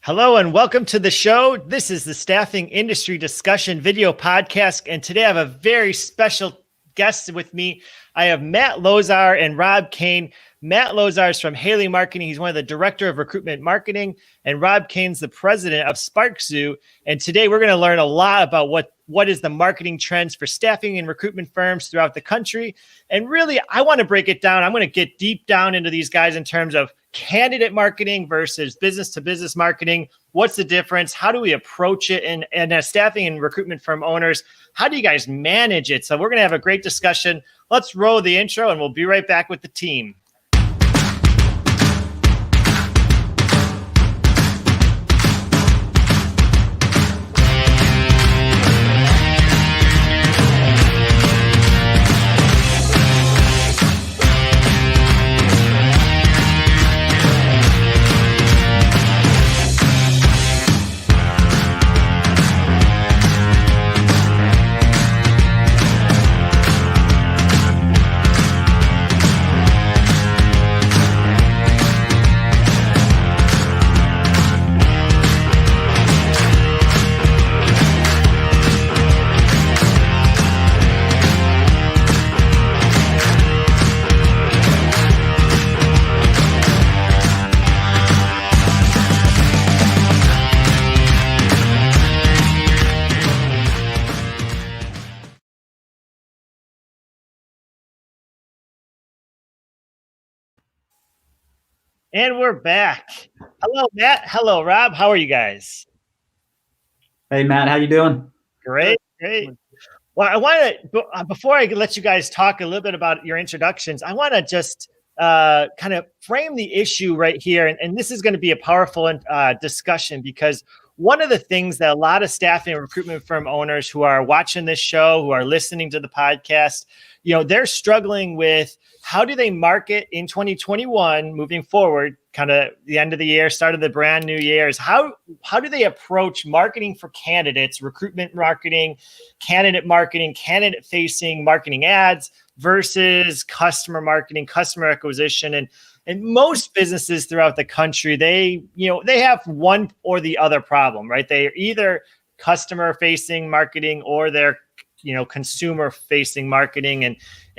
Hello and welcome to the show. This is the Staffing Industry Discussion video podcast. And today I have a very special guest with me. I have Matt Lozar and Rob Kane. Matt Lozar is from Haley Marketing. He's one of the director of recruitment marketing, and Rob Kane's the president of SparkZoo. And today we're going to learn a lot about what is the marketing trends for staffing and recruitment firms throughout the country. And really, I want to break it down. I'm going to get deep down into these guys in terms of candidate marketing versus business to business marketing. What's the difference? How do we approach it? And as staffing and recruitment firm owners, how do you guys manage it? So we're going to have a great discussion. Let's roll the intro and we'll be right back with the team. And we're back. Hello, Matt. Hello, Rob. How are you guys? Hey, Matt. How you doing? Great. Well, I want to, before I let you guys talk a little bit about your introductions, I want to just kind of frame the issue right here. And this is going to be a powerful discussion because one of the things that a lot of staffing and recruitment firm owners who are watching this show, who are listening to the podcast, they're struggling with how do they market in 2021 moving forward, kind of the end of the year, start of the brand new year, is how do they approach marketing for candidates, recruitment marketing, candidate facing marketing ads versus customer marketing, customer acquisition. And most businesses throughout the country, they have one or the other problem, right? They're either customer facing marketing or they're consumer facing marketing. And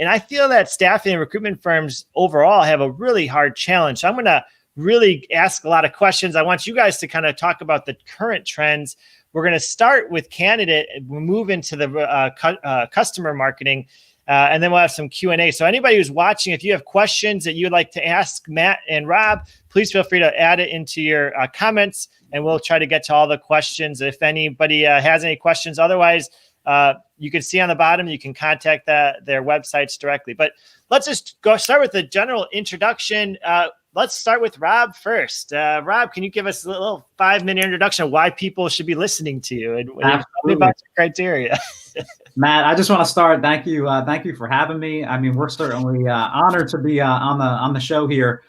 I feel that staffing and recruitment firms overall have a really hard challenge. So I'm going to really ask a lot of questions. I want you guys to kind of talk about the current trends. We're going to start with candidate and we'll move into the customer marketing. And then we'll have some Q&A. So anybody who's watching, if you have questions that you'd like to ask Matt and Rob, please feel free to add it into your comments and we'll try to get to all the questions if anybody has any questions. Otherwise, you can see on the bottom, you can contact their websites directly. But let's just start with the general introduction. Let's start with Rob first. Rob, can you give us a little 5-minute introduction of why people should be listening to you and tell me about your criteria? Matt, I just want to start. Thank you for having me. I mean, we're certainly honored to be on the show here.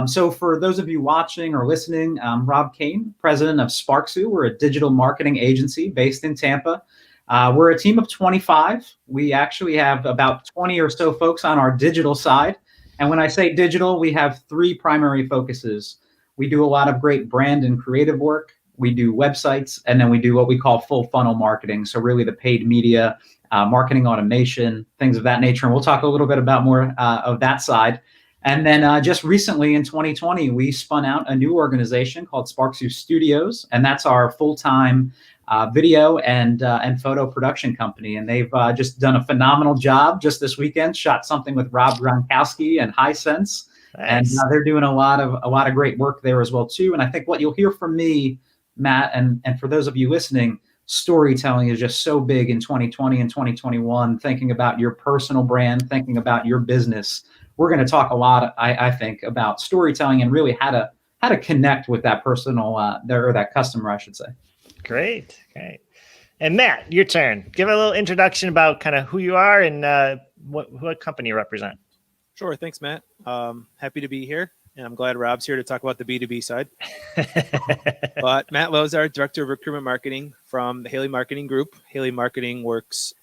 So for those of you watching or listening, I'm Rob Kane, president of SparkZoo. We're a digital marketing agency based in Tampa. We're a team of 25. We actually have about 20 or so folks on our digital side. And when I say digital, we have 3 primary focuses. We do a lot of great brand and creative work. We do websites, and then we do what we call full funnel marketing. So really the paid media, marketing automation, things of that nature. And we'll talk a little bit about more of that side. And then just recently in 2020, we spun out a new organization called SparkZoo Studios, and that's our full-time video and photo production company. And they've just done a phenomenal job just this weekend, shot something with Rob Gronkowski and Hisense. Nice. And they're doing a lot of great work there as well too. And I think what you'll hear from me, Matt, and for those of you listening, storytelling is just so big in 2020 and 2021, thinking about your personal brand, thinking about your business. We're going to talk a lot, I think, about storytelling and really how to connect with that personal or that customer, I should say. Great. And Matt, your turn. Give a little introduction about kind of who you are and what company you represent. Sure. Thanks, Matt. Happy to be here. And I'm glad Rob's here to talk about the B2B side. But Matt Lozar, Director of Recruitment Marketing from the Haley Marketing Group. Haley Marketing works,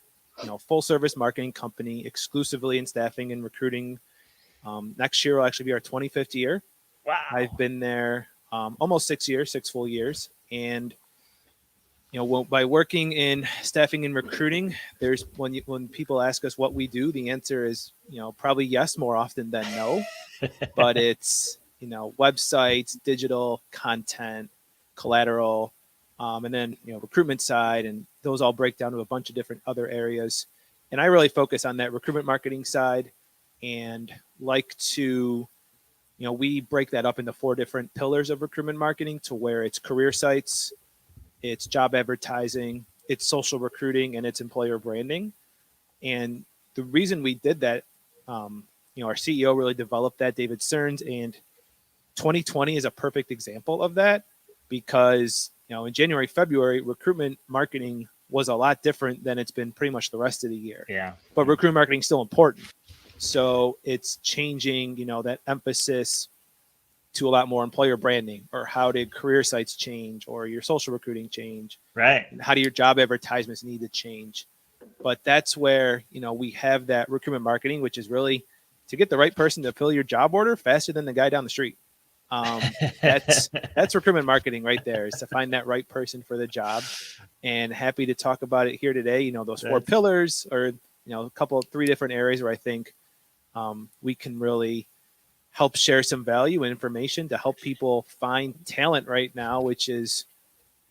full service marketing company exclusively in staffing and recruiting. Next year will actually be our 25th year. Wow. I've been there almost 6 years, 6 full years. And, by working in staffing and recruiting, there's when people ask us what we do, the answer is, probably yes, more often than no, but it's, websites, digital content, collateral, and then, recruitment side, and those all break down to a bunch of different other areas. And I really focus on that recruitment marketing side and like to, we break that up into 4 different pillars of recruitment marketing, to where it's career sites, it's job advertising, it's social recruiting, and it's employer branding. And the reason we did that, our CEO really developed that, David Stearns, and 2020 is a perfect example of that, because, in January, February, recruitment marketing was a lot different than it's been pretty much the rest of the year. Yeah. But recruitment marketing is still important. So it's changing, that emphasis to a lot more employer branding, or how did career sites change, or your social recruiting change? Right. And how do your job advertisements need to change? But that's where, we have that recruitment marketing, which is really to get the right person to fill your job order faster than the guy down the street. That's recruitment marketing right there, is to find that right person for the job. And happy to talk about it here today. Those 4 pillars, or, a couple, 3 different areas where I think we can really help share some value and information to help people find talent right now, which is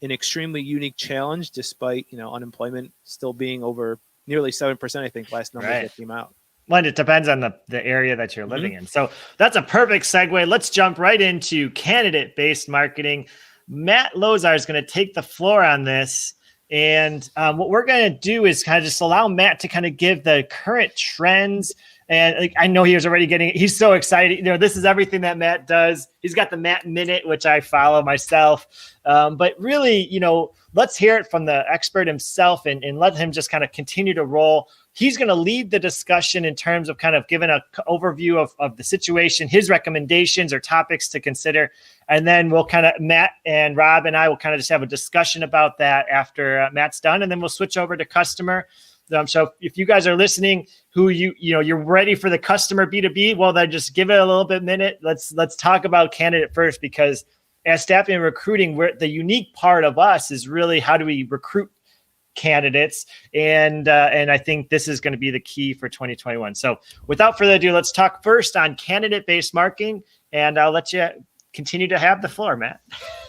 an extremely unique challenge, despite, unemployment still being over nearly 7%, I think, last numbers that came out. Well, it depends on the area that you're living in. So that's a perfect segue. Let's jump right into candidate-based marketing. Matt Lozar is going to take the floor on this. And what we're going to do is kind of just allow Matt to kind of give the current trends. And I know he's so excited. This is everything that Matt does. He's got the Matt Minute, which I follow myself. But really, let's hear it from the expert himself, and let him just kind of continue to roll. He's going to lead the discussion in terms of kind of giving an overview of the situation, his recommendations or topics to consider. And then we'll kind of, Matt and Rob and I will kind of just have a discussion about that after Matt's done. And then we'll switch over to customer. So if you guys are listening, who you're ready for the customer B2B, well, then just give it a little bit minute. Let's talk about candidate first, because as staffing and recruiting, the unique part of us is really how do we recruit candidates, and I think this is going to be the key for 2021. So without further ado, let's talk first on candidate-based marketing, and I'll let you continue to have the floor, Matt.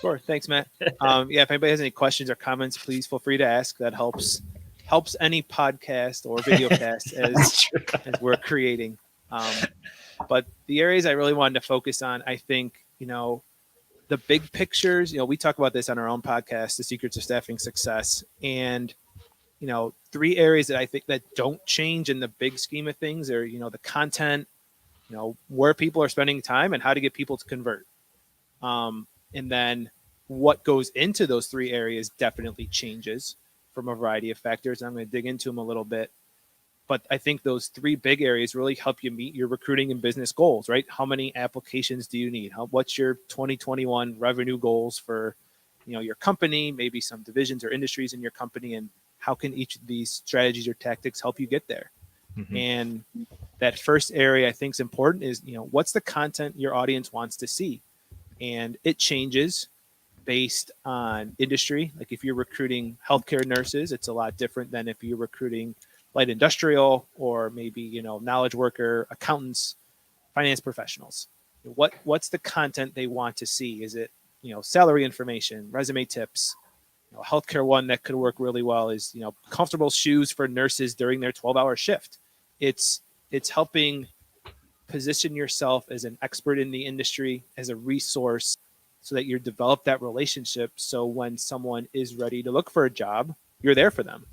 Sure, thanks, Matt. If anybody has any questions or comments, please feel free to ask. That helps any podcast or video cast as we're creating. But the areas I really wanted to focus on, I think, the big pictures, we talk about this on our own podcast, The Secrets of Staffing Success. And, 3 areas that I think that don't change in the big scheme of things are, the content, where people are spending time and how to get people to convert. And then what goes into those 3 areas definitely changes from a variety of factors. I'm going to dig into them a little bit. But I think those 3 big areas really help you meet your recruiting and business goals, right? How many applications do you need? What's your 2021 revenue goals for, your company, maybe some divisions or industries in your company, and how can each of these strategies or tactics help you get there? Mm-hmm. And that first area I think is important is, what's the content your audience wants to see? And it changes based on industry. Like if you're recruiting healthcare nurses, it's a lot different than if you're recruiting light industrial, or maybe, knowledge worker, accountants, finance professionals. What's the content they want to see? Is it, salary information, resume tips? A healthcare one that could work really well is, comfortable shoes for nurses during their 12-hour shift. It's helping position yourself as an expert in the industry, as a resource, so that you develop that relationship. So when someone is ready to look for a job, you're there for them.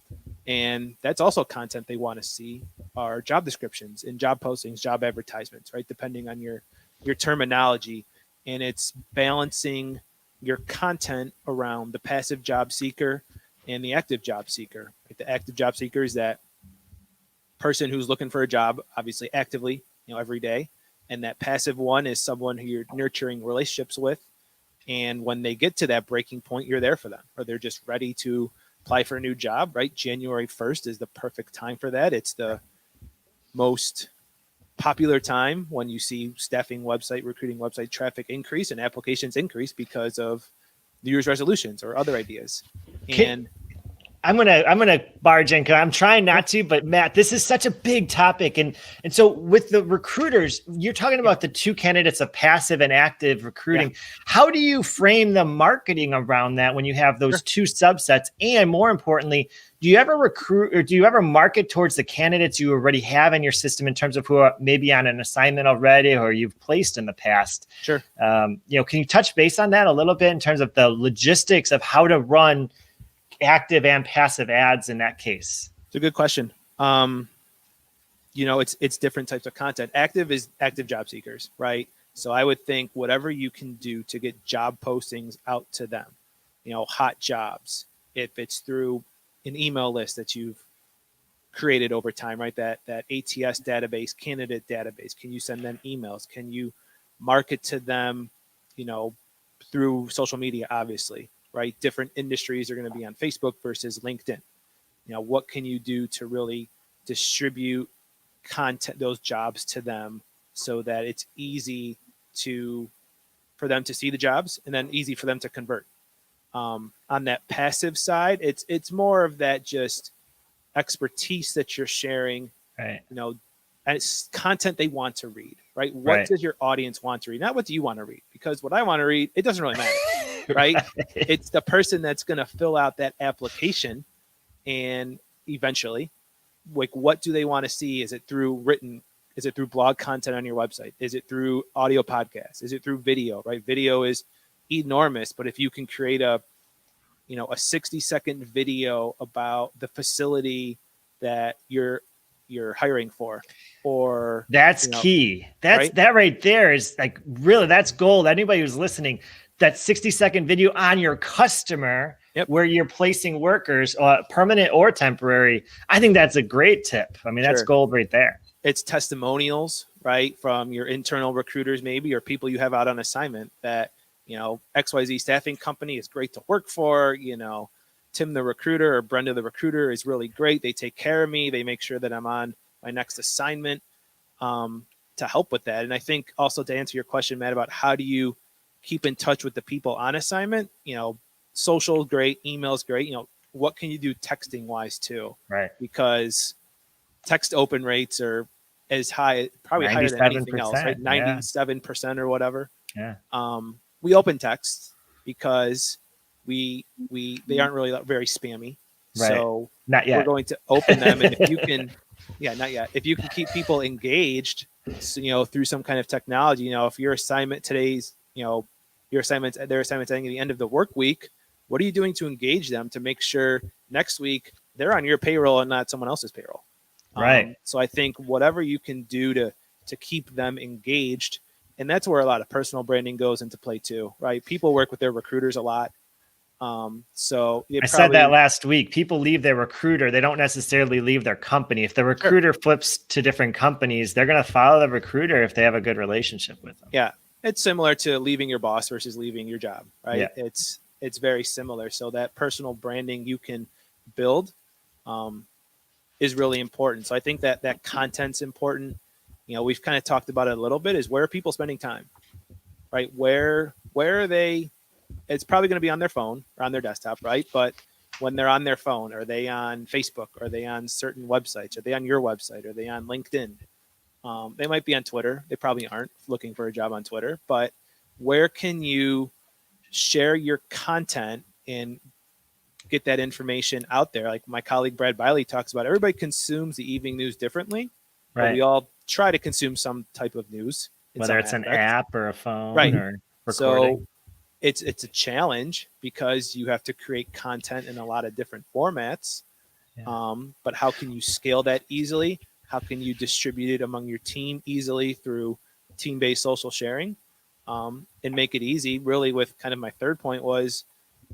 And that's also content they want to see, are job descriptions and job postings, job advertisements, right? Depending on your terminology. And it's balancing your content around the passive job seeker and the active job seeker. Right? The active job seeker is that person who's looking for a job, obviously actively, every day. And that passive one is someone who you're nurturing relationships with. And when they get to that breaking point, you're there for them, or they're just ready to apply for a new job, right? January 1st is the perfect time for that. It's the most popular time when you see staffing website, recruiting website traffic increase and applications increase because of New Year's resolutions or other ideas. And I'm gonna barge in because I'm trying not to, but Matt, this is such a big topic, and so with the recruiters, you're talking about the two candidates of passive and active recruiting. How do you frame the marketing around that when you have those two subsets? And more importantly, do you ever recruit or do you ever market towards the candidates you already have in your system in terms of who are maybe on an assignment already or you've placed in the past? Sure. Can you touch base on that a little bit in terms of the logistics of how to run active and passive ads in that case? It's a good question. It's different types of content. Active is active job seekers, right? So I would think whatever you can do to get job postings out to them, hot jobs, if it's through an email list that you've created over time, right? That ATS database, candidate database, can you send them emails? Can you market to them, through social media, obviously, right? Different industries are going to be on Facebook versus LinkedIn. What can you do to really distribute content, those jobs to them so that it's easy for them to see the jobs and then easy for them to convert? On that passive side, it's more of that just expertise that you're sharing, right? And it's content they want to read, right? What does your audience want to read? Not what do you want to read? Because what I want to read, it doesn't really matter. Right? It's the person that's going to fill out that application and eventually, like, what do they want to see? Is it through written? Is it through blog content on your website? Is it through audio podcasts? Is it through video, right? Video is enormous, but if you can create a 60-second video about the facility that you're hiring for, or that's key. That right there is like, really, that's gold. Anybody who's listening, that 60-second video on your customer where you're placing workers, permanent or temporary. I think that's a great tip. I mean, that's gold right there. It's testimonials, right? From your internal recruiters, maybe, or people you have out on assignment that, XYZ staffing company is great to work for. Tim, the recruiter, or Brenda, the recruiter, is really great. They take care of me. They make sure that I'm on my next assignment to help with that. And I think also, to answer your question, Matt, about how do you keep in touch with the people on assignment, social great, email's great. What can you do texting wise too? Right. Because text open rates are as high, probably higher than anything else, right? 97% or whatever. Yeah. We open text because they aren't really very spammy. Right. So not yet. We're going to open them. And if you can, not yet. If you can keep people engaged, through some kind of technology, if your assignment today's, their assignment's ending at the end of the work week, what are you doing to engage them to make sure next week they're on your payroll and not someone else's payroll? Right. So I think whatever you can do to keep them engaged, and that's where a lot of personal branding goes into play too, right? People work with their recruiters a lot. So I said that last week. People leave their recruiter. They don't necessarily leave their company. If the recruiter flips to different companies, they're going to follow the recruiter if they have a good relationship with them. Yeah. It's similar to leaving your boss versus leaving your job, right? Yeah. It's very similar. So that personal branding you can build is really important. So I think that content's important. We've kind of talked about it a little bit, is where are people spending time, right? Where are they? It's probably going to be on their phone or on their desktop, right? But when they're on their phone, are they on Facebook? Are they on certain websites? Are they on your website? Are they on LinkedIn? They might be on Twitter. They probably aren't looking for a job on Twitter, but where can you share your content and get that information out there? Like my colleague, Brad Biley, talks about, everybody consumes the evening news differently. Right. But we all try to consume some type of news. Whether it's an app or a phone or recording. So it's a challenge because you have to create content in a lot of different formats. Yeah. But how can you scale that easily? How can you distribute it among your team easily through team-based social sharing, and make it easy? Really, with kind of my third point was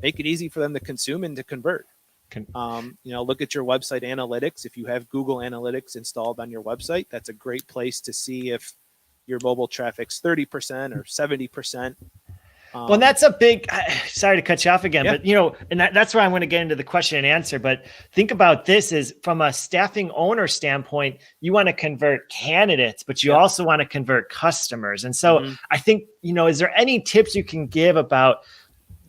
make it easy for them to consume and to convert. Look at your website analytics. If you have Google Analytics installed on your website, that's a great place to see if your mobile traffic's 30% or 70%. Well, that's a big, sorry to cut you off again, Yeah. but and that's where I'm going to get into the question and answer. But think about this is from a staffing owner standpoint, you want to convert candidates, but you also want to convert customers. And so I think, is there any tips you can give about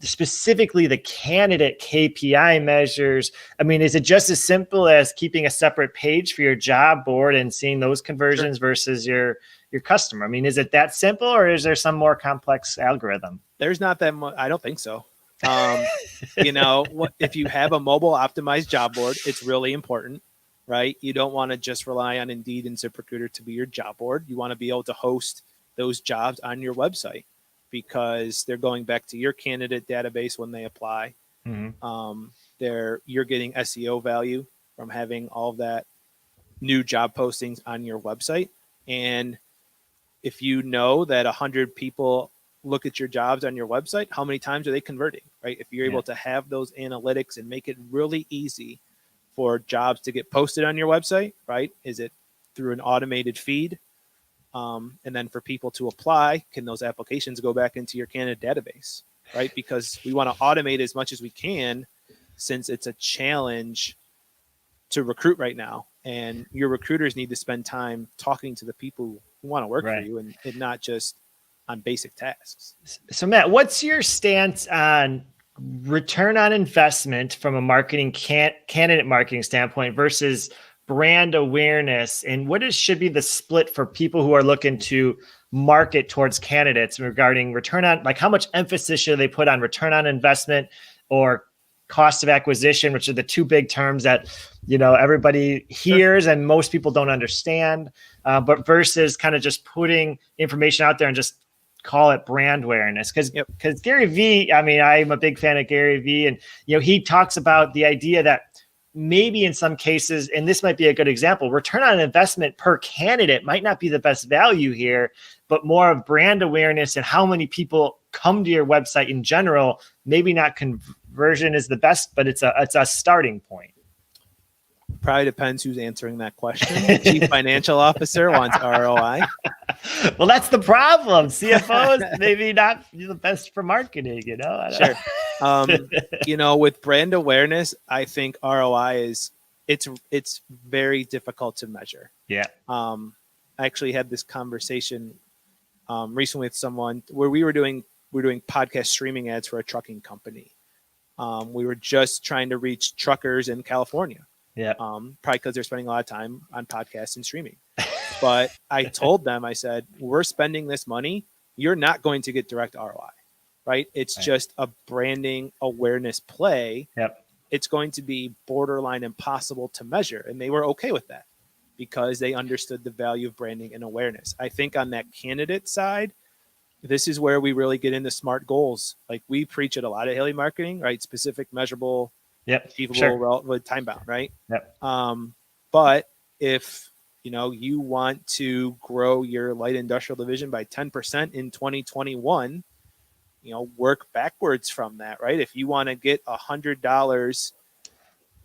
specifically the candidate KPI measures? I mean, is it just as simple as keeping a separate page for your job board and seeing those conversions versus your customer? I mean, is it that simple, or is there some more complex algorithm? There's not that much. I don't think so. If you have a mobile optimized job board, it's really important, right? You don't want to just rely on Indeed and ZipRecruiter to be your job board. You want to be able to host those jobs on your website because they're going back to your candidate database when they apply. You're getting SEO value from having all of that new job postings on your website. And if you know that 100 people look at your jobs on your website, how many times are they converting, right? If you're able to have those analytics and make it really easy for jobs to get posted on your website, right? Is it through an automated feed? And then for people to apply, can those applications go back into your candidate database, right? Because we want to automate as much as we can since it's a challenge to recruit right now. And your recruiters need to spend time talking to the people who want to work for you and not just on basic tasks. So Matt, what's your stance on return on investment from a marketing candidate marketing standpoint versus brand awareness? And what should be the split for people who are looking to market towards candidates regarding return on, like how much emphasis should they put on return on investment or cost of acquisition, which are the two big terms that, everybody hears and most people don't understand, but versus kind of just putting information out there and just call it brand awareness. Because Gary Vee, I mean, I'm a big fan of Gary Vee, and he talks about the idea that maybe in some cases, and this might be a good example, return on investment per candidate might not be the best value here, but more of brand awareness and how many people come to your website in general. Maybe not conversion is the best, but it's a starting point. Probably depends who's answering that question. Chief Financial Officer wants ROI. Well, that's the problem. CFOs maybe not the best for marketing, Sure. With brand awareness, I think ROI it's very difficult to measure. Yeah. I actually had this conversation recently with someone where we were doing podcast streaming ads for a trucking company. We were just trying to reach truckers in California. Yeah. Probably because they're spending a lot of time on podcasts and streaming. But I told them, I said, we're spending this money. You're not going to get direct ROI, right? It's just a branding awareness play. Yep. It's going to be borderline impossible to measure. And they were okay with that because they understood the value of branding and awareness. I think on that candidate side, this is where we really get into SMART goals. Like we preach it a lot at Haley Marketing, right? Specific, measurable, achievable, relevant, time bound, right? Yep. But if you want to grow your light industrial division by 10% in 2021, work backwards from that, right? If you want to get $100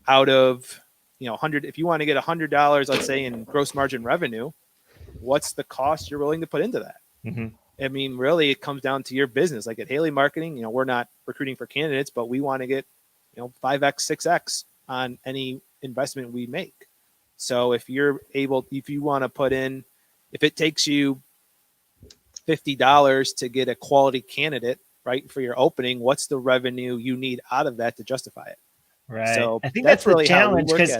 out of, if you want to get $100, let's say in gross margin revenue, what's the cost you're willing to put into that? Mm-hmm. I mean, really, it comes down to your business. Like at Haley Marketing, we're not recruiting for candidates, but we want to get 5x, 6x on any investment we make. So if you want to put in, if it takes you $50 to get a quality candidate, right, for your opening, what's the revenue you need out of that to justify it? Right. So I think that's really the challenge because,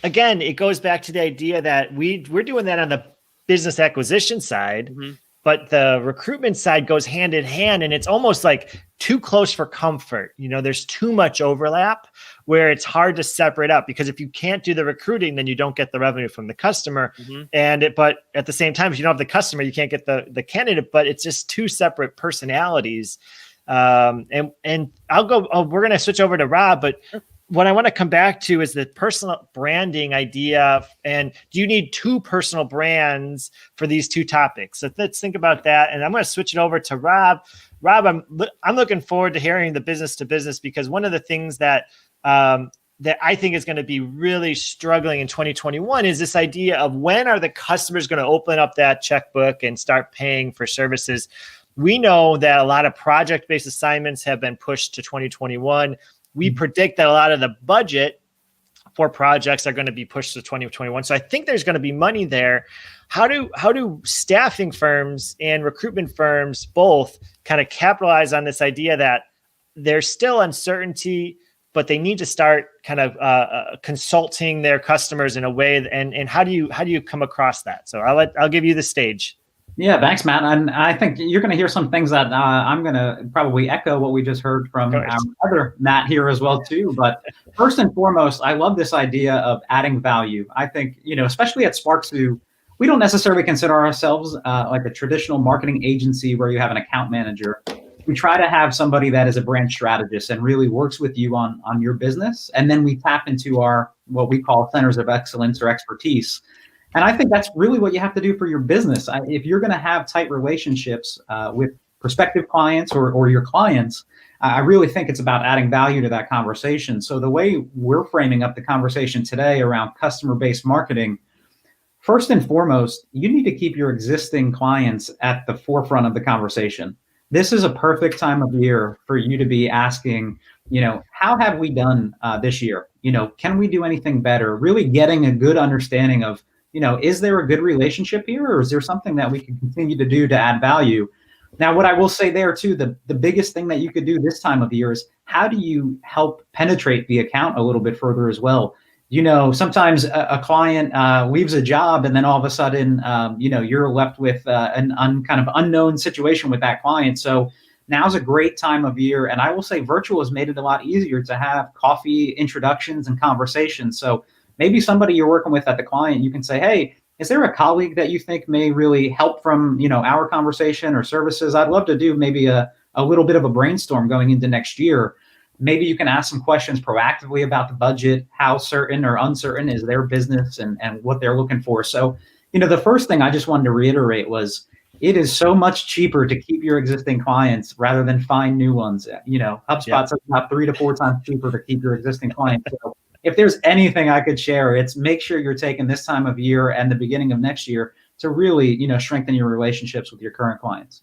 again, it goes back to the idea that we're doing that on the business acquisition side. Mm-hmm. But the recruitment side goes hand in hand, and it's almost like too close for comfort. There's too much overlap where it's hard to separate out, because if you can't do the recruiting, then you don't get the revenue from the customer. Mm-hmm. But at the same time, if you don't have the customer, you can't get the candidate, but it's just two separate personalities. And we're going to switch over to Rob, but what I want to come back to is the personal branding idea. And do you need two personal brands for these two topics? So let's think about that. And I'm going to switch it over to Rob. Rob, I'm looking forward to hearing the business to business, because one of the things that I think is going to be really struggling in 2021 is this idea of when are the customers going to open up that checkbook and start paying for services? We know that a lot of project-based assignments have been pushed to 2021. We predict that a lot of the budget for projects are going to be pushed to 2021. So I think there's going to be money there. How do staffing firms and recruitment firms both kind of capitalize on this idea that there's still uncertainty, but they need to start kind of consulting their customers in a way? And how do you come across that? So I'll give you the stage. Yeah, thanks, Matt. And I think you're going to hear some things that I'm going to probably echo what we just heard from our other Matt here as well, too. But first and foremost, I love this idea of adding value. I think, especially at Sparks2, we don't necessarily consider ourselves like a traditional marketing agency where you have an account manager. We try to have somebody that is a brand strategist and really works with you on your business. And then we tap into our, what we call centers of excellence or expertise. And I think that's really what you have to do for your business. If you're going to have tight relationships with prospective clients or your clients, I really think it's about adding value to that conversation. So the way we're framing up the conversation today around customer-based marketing, first and foremost, you need to keep your existing clients at the forefront of the conversation. This is a perfect time of year for you to be asking, how have we done this year? Can we do anything better? Really getting a good understanding of, is there a good relationship here, or is there something that we can continue to do to add value? Now, what I will say there too, the biggest thing that you could do this time of year is how do you help penetrate the account a little bit further as well? Sometimes a client leaves a job and then all of a sudden, you're left with an kind of unknown situation with that client. So now's a great time of year. And I will say virtual has made it a lot easier to have coffee introductions and conversations. So maybe somebody you're working with at the client, you can say, hey, is there a colleague that you think may really help from, our conversation or services? I'd love to do maybe a little bit of a brainstorm going into next year. Maybe you can ask some questions proactively about the budget, how certain or uncertain is their business and what they're looking for. So, the first thing I just wanted to reiterate was it is so much cheaper to keep your existing clients rather than find new ones. HubSpot's about 3 to 4 times cheaper to keep your existing clients. So if there's anything I could share, it's make sure you're taking this time of year and the beginning of next year to really, strengthen your relationships with your current clients.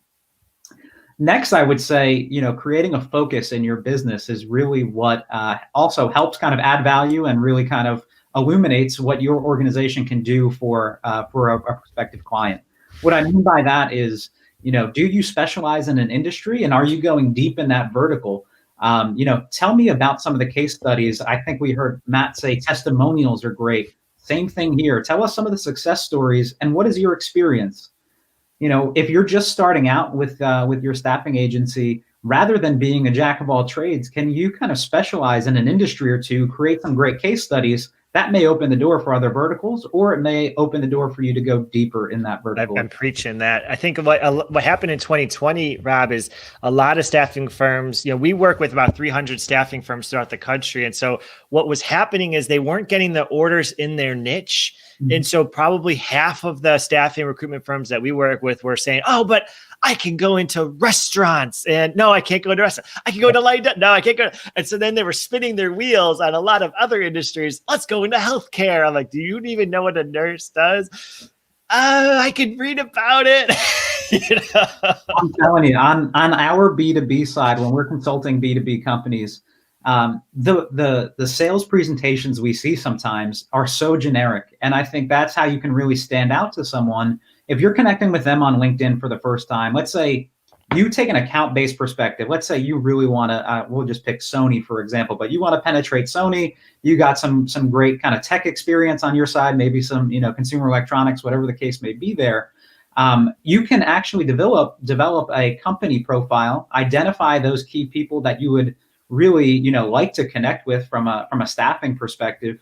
Next, I would say, creating a focus in your business is really what also helps kind of add value and really kind of illuminates what your organization can do for a prospective client. What I mean by that is, do you specialize in an industry and are you going deep in that vertical? Tell me about some of the case studies. I think we heard Matt say testimonials are great. Same thing here. Tell us some of the success stories and what is your experience? If you're just starting out with your staffing agency, rather than being a jack of all trades, can you kind of specialize in an industry or two, create some great case studies? That may open the door for other verticals, or it may open the door for you to go deeper in that vertical. I've been preaching that. I think what happened in 2020, Rob, is a lot of staffing firms, we work with about 300 staffing firms throughout the country. And so what was happening is they weren't getting the orders in their niche. Mm-hmm. And so probably half of the staffing recruitment firms that we work with were saying, oh, but I can go into restaurants, and no, I can't go into restaurants. I can go to light. No, I can't go. And so then they were spinning their wheels on a lot of other industries. Let's go into healthcare. I'm like, do you even know what a nurse does? I can read about it. I'm telling you, on our B2B side, when we're consulting B2B companies, the sales presentations we see sometimes are so generic. And I think that's how you can really stand out to someone. If you're connecting with them on LinkedIn for the first time, let's say you take an account-based perspective. Let's say you really want to, we'll just pick Sony, for example, but you want to penetrate Sony. You got some great kind of tech experience on your side, maybe some, consumer electronics, whatever the case may be there. You can actually develop a company profile, identify those key people that you would really, like to connect with from a staffing perspective.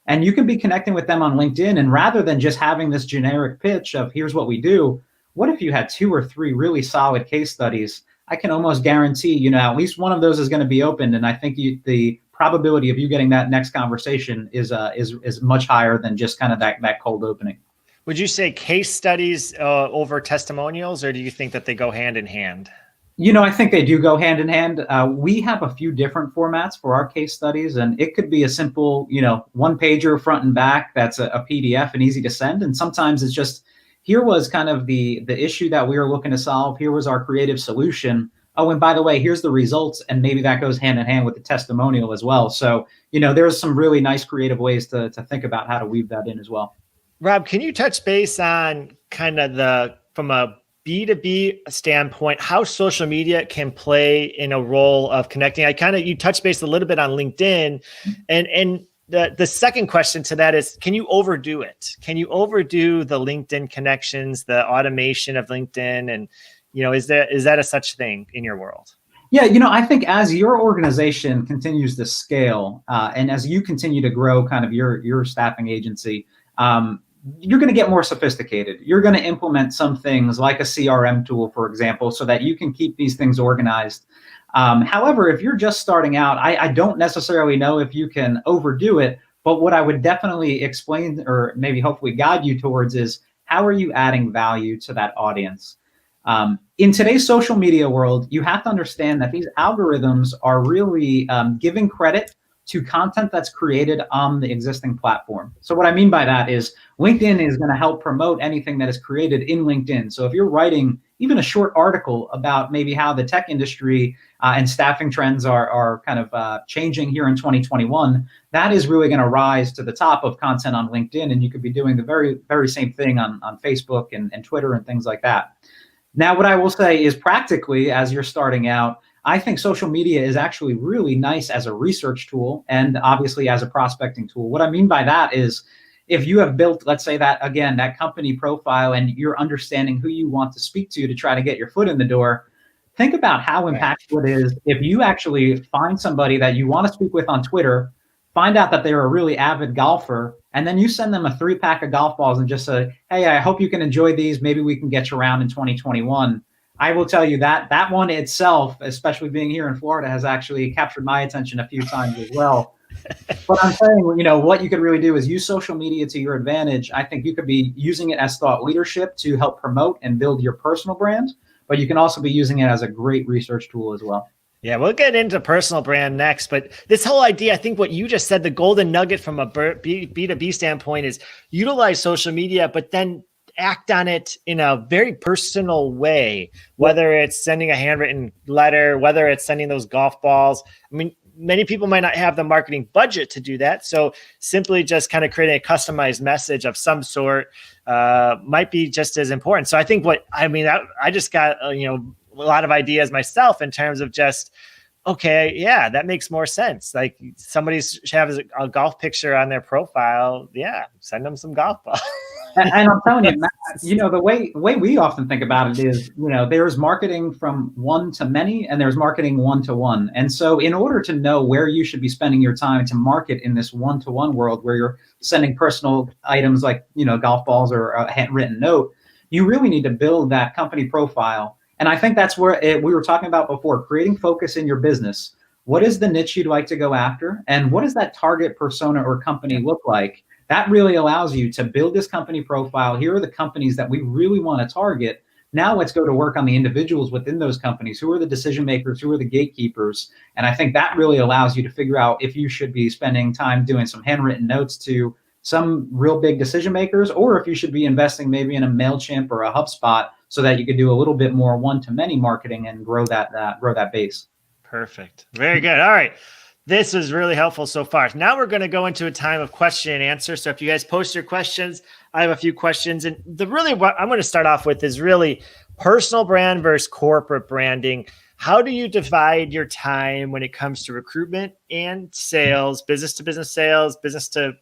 And you can be connecting with them on LinkedIn. And rather than just having this generic pitch of here's what we do, what if you had 2 or 3 really solid case studies? I can almost guarantee, at least one of those is going to be opened. And I think the probability of you getting that next conversation is much higher than just kind of that cold opening. Would you say case studies over testimonials, or do you think that they go hand in hand? I think they do go hand in hand. We have a few different formats for our case studies, and it could be a simple, 1-pager front and back that's a PDF and easy to send. And sometimes it's just, here was kind of the issue that we were looking to solve. Here was our creative solution. Oh, and by the way, here's the results. And maybe that goes hand in hand with the testimonial as well. So, there's some really nice creative ways to think about how to weave that in as well. Rob, can you touch base on kind of from a B2B standpoint, how social media can play in a role of connecting? You touched base a little bit on LinkedIn, and the second question to that is, can you overdo it? Can you overdo the LinkedIn connections, the automation of LinkedIn? And, is that a such thing in your world? Yeah, I think as your organization continues to scale, and as you continue to grow kind of your staffing agency, you're going to get more sophisticated. You're going to implement some things like a CRM tool, for example, so that you can keep these things organized. However, if you're just starting out, I don't necessarily know if you can overdo it, but what I would definitely explain, or maybe hopefully guide you towards, is how are you adding value to that audience? In today's social media world, you have to understand that these algorithms are really giving credit to content that's created on the existing platform. So what I mean by that is LinkedIn is going to help promote anything that is created in LinkedIn. So if you're writing even a short article about maybe how the tech industry and staffing trends are kind of changing here in 2021, that is really going to rise to the top of content on LinkedIn. And you could be doing the very, very same thing on Facebook and Twitter and things like that. Now, what I will say is practically, as you're starting out, I think social media is actually really nice as a research tool and obviously as a prospecting tool. What I mean by that is if you have built, let's say that company profile and you're understanding who you want to speak to try to get your foot in the door, think about how impactful it is if you actually find somebody that you want to speak with on Twitter, find out that they're a really avid golfer, and then you send them a 3-pack of golf balls and just say, hey, I hope you can enjoy these. Maybe we can get you around in 2021. I will tell you that one itself, especially being here in Florida, has actually captured my attention a few times as well. But I'm saying, what you could really do is use social media to your advantage. I think you could be using it as thought leadership to help promote and build your personal brand, but you can also be using it as a great research tool as well. Yeah, we'll get into personal brand next, but this whole idea, I think what you just said, the golden nugget from a B2B standpoint is utilize social media, but then act on it in a very personal way, whether it's sending a handwritten letter, whether it's sending those golf balls. I mean, many people might not have the marketing budget to do that. So simply just kind of creating a customized message of some sort might be just as important. So I think I just got, a lot of ideas myself in terms of just, okay, yeah, that makes more sense. Like somebody has a golf picture on their profile. Yeah, send them some golf balls. And I'm telling you, Matt, the way we often think about it is, there's marketing from one to many and there's marketing one-to-one. And so in order to know where you should be spending your time to market in this one-to-one world where you're sending personal items like, golf balls or a handwritten note, you really need to build that company profile. And I think that's where we were talking about before, creating focus in your business. What is the niche you'd like to go after? And what does that target persona or company look like? That really allows you to build this company profile. Here are the companies that we really want to target. Now let's go to work on the individuals within those companies. Who are the decision makers? Who are the gatekeepers? And I think that really allows you to figure out if you should be spending time doing some handwritten notes to some real big decision makers, or if you should be investing maybe in a MailChimp or a HubSpot so that you could do a little bit more one-to-many marketing and grow that base. Perfect. Very good. All right. This is really helpful so far. Now we're going to go into a time of question and answer. So if you guys post your questions, I have a few questions. And what I'm going to start off with is really personal brand versus corporate branding. How do you divide your time when it comes to recruitment and sales, business to business sales, business to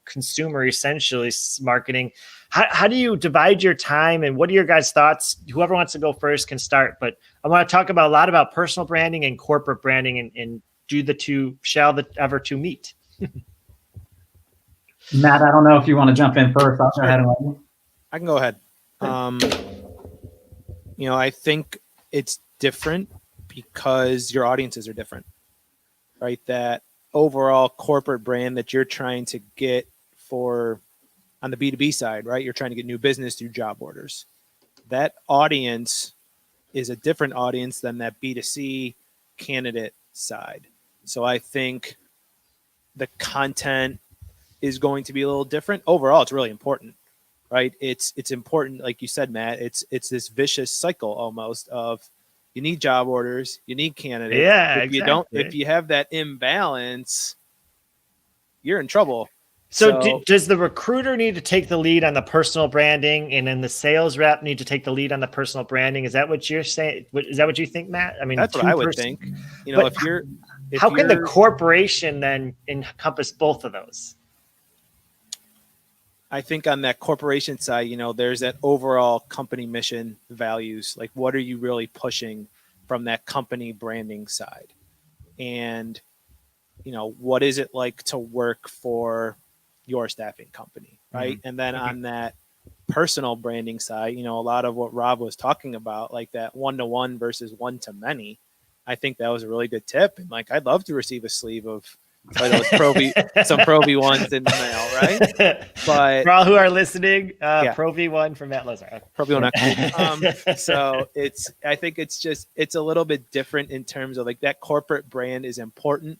consumer, essentially marketing? How do you divide your time, and what are your guys' thoughts? Whoever wants to go first can start. But I want to talk a lot about personal branding and corporate branding, and do the two, shall the ever two meet? Matt, I don't know if you want to jump in first. I'll go ahead and let you. I can go ahead. I think it's different because your audiences are different, right? That overall corporate brand that you're trying to get for on the B2B side, right? You're trying to get new business through job orders. That audience is a different audience than that B2C candidate side. So I think the content is going to be a little different. Overall, it's really important, right? It's important, like you said, Matt. It's this vicious cycle almost of you need job orders, you need candidates. Yeah, If you have that imbalance, you're in trouble. So does the recruiter need to take the lead on the personal branding, and then the sales rep need to take the lead on the personal branding? Is that what you're saying? Is that what you think, Matt? I mean, that's what I would think. But how can the corporation then encompass both of those? I think on that corporation side, there's that overall company mission values. Like, what are you really pushing from that company branding side? And, what is it like to work for your staffing company, right? And then on that personal branding side, a lot of what Rob was talking about, like that one-to-one versus one-to-many, I think that was a really good tip. And like, I'd love to receive a sleeve of those some Pro V1s in the mail, right? But for all who are listening, Pro V1 from Matt Lozar. Pro V1. So I think it's a little bit different in terms of like that corporate brand is important.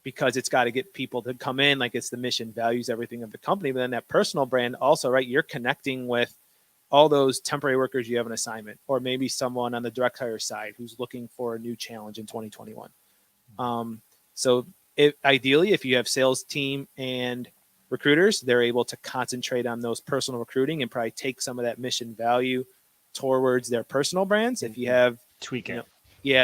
Because it's got to get people to come in, like it's the mission, values, everything of the company. But then that personal brand also, right? You're connecting with all those temporary workers you have an assignment, or maybe someone on the direct hire side who's looking for a new challenge in 2021. So ideally, if you have sales team and recruiters, they're able to concentrate on those personal recruiting and probably take some of that mission value towards their personal brands. If you have tweak it,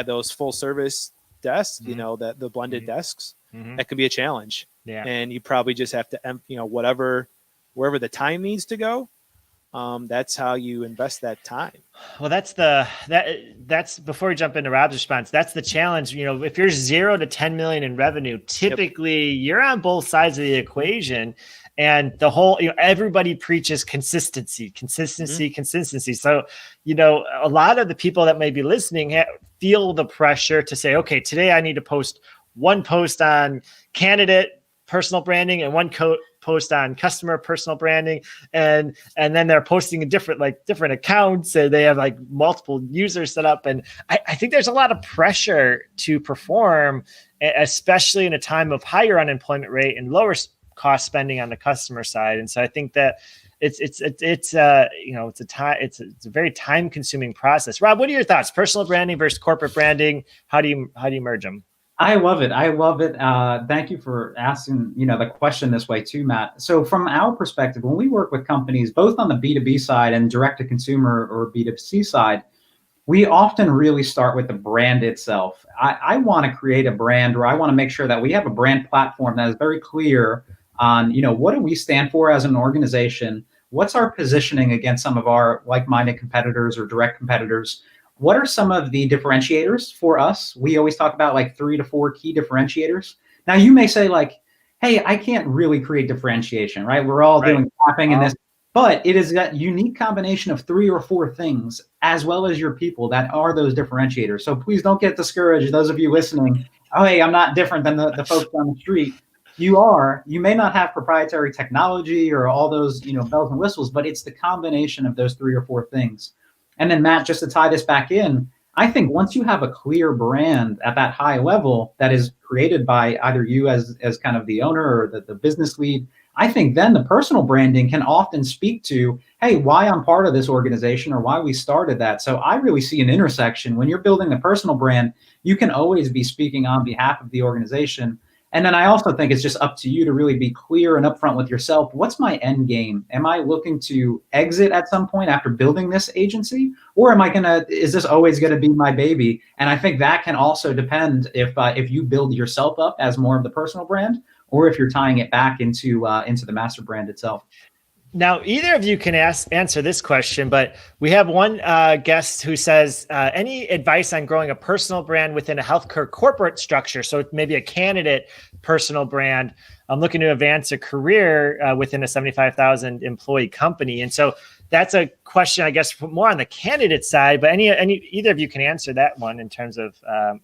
those full service desks, that the blended desks, that can be a challenge. Yeah. And you probably just have to, wherever the time needs to go, that's how you invest that time. Well, that's before we jump into Rob's response, that's the challenge. If you're 0 to 10 million in revenue, typically you're on both sides of the equation. And the whole, everybody preaches consistency. So, a lot of the people that may be listening feel the pressure to say, okay, today I need to post one post on candidate personal branding and one post on customer personal branding. And then they're posting different accounts, and they have like multiple users set up. And I think there's a lot of pressure to perform, especially in a time of higher unemployment rate and lower cost spending on the customer side. And so I think that it's a very time consuming process. Rob, what are your thoughts? Personal branding versus corporate branding. How do you merge them? I love it. Thank you for asking, the question this way too, Matt. So from our perspective, when we work with companies, both on the B2B side and direct to consumer or B2C side, we often really start with the brand itself. I want to create a brand, or I want to make sure that we have a brand platform that is very clear on, what do we stand for as an organization? What's our positioning against some of our like-minded competitors or direct competitors? What are some of the differentiators for us? We always talk about like 3 to 4 key differentiators. Now you may say like, hey, I can't really create differentiation, right? We're all doing tapping in this, but it is that unique combination of 3 or 4 things, as well as your people, that are those differentiators. So please don't get discouraged. Those of you listening, oh, hey, I'm not different than the folks on the street. You may not have proprietary technology or all those, bells and whistles, but it's the combination of those 3 or 4 things. And then Matt, just to tie this back in, I think once you have a clear brand at that high level that is created by either you as kind of the owner or the business lead, I think then the personal branding can often speak to, hey, why I'm part of this organization or why we started that. So I really see an intersection. When you're building the personal brand, you can always be speaking on behalf of the organization. And then I also think it's just up to you to really be clear and upfront with yourself. What's my end game? Am I looking to exit at some point after building this agency? Or is this always going to be my baby? And I think that can also depend if you build yourself up as more of the personal brand, or if you're tying it back into the master brand itself. Now, either of you can answer this question, but we have one guest who says, any advice on growing a personal brand within a healthcare corporate structure? So maybe a candidate personal brand. I'm looking to advance a career within a 75,000 employee company. And so that's a question, I guess, more on the candidate side, but either of you can answer that one in terms of,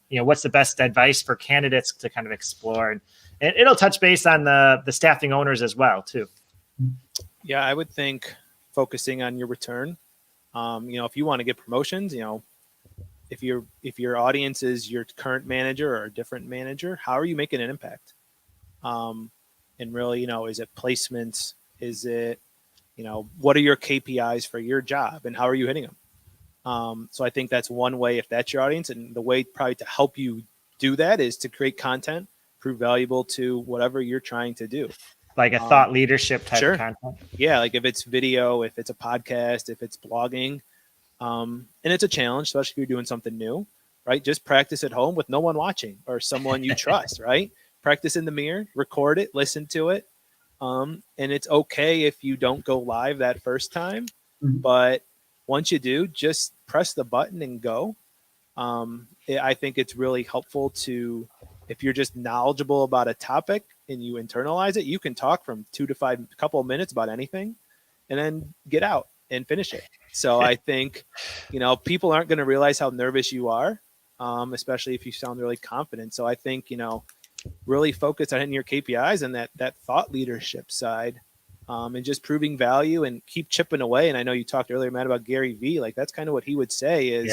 what's the best advice for candidates to kind of explore. And it'll touch base on the staffing owners as well, too. Yeah, I would think focusing on your return. If you want to get promotions, if your audience is your current manager or a different manager, how are you making an impact? And really, is it placements? Is it what are your KPIs for your job and how are you hitting them? So I think that's one way if that's your audience, and the way probably to help you do that is to create content, prove valuable to whatever you're trying to do. Like a thought leadership type of content. Yeah, like if it's video, if it's a podcast, if it's blogging, and it's a challenge, especially if you're doing something new, right? Just practice at home with no one watching or someone you trust, right? Practice in the mirror, record it, listen to it. And it's okay if you don't go live that first time, but once you do, just press the button and go. I think it's really helpful to, if you're just knowledgeable about a topic and you internalize it, you can talk from 2 to 5 couple of minutes about anything and then get out and finish it. So I think, people aren't going to realize how nervous you are, especially if you sound really confident. So I think, really focus on hitting your KPIs and that thought leadership side, and just proving value and keep chipping away. And I know you talked earlier, Matt, about Gary Vee. Like that's kind of what he would say is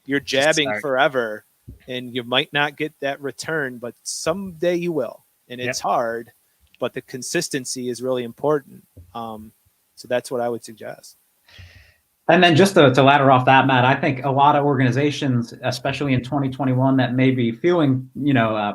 you're jabbing forever and you might not get that return, but someday you will. And it's hard, but the consistency is really important. So that's what I would suggest. And then just to ladder off that, Matt, I think a lot of organizations, especially in 2021, that may be feeling,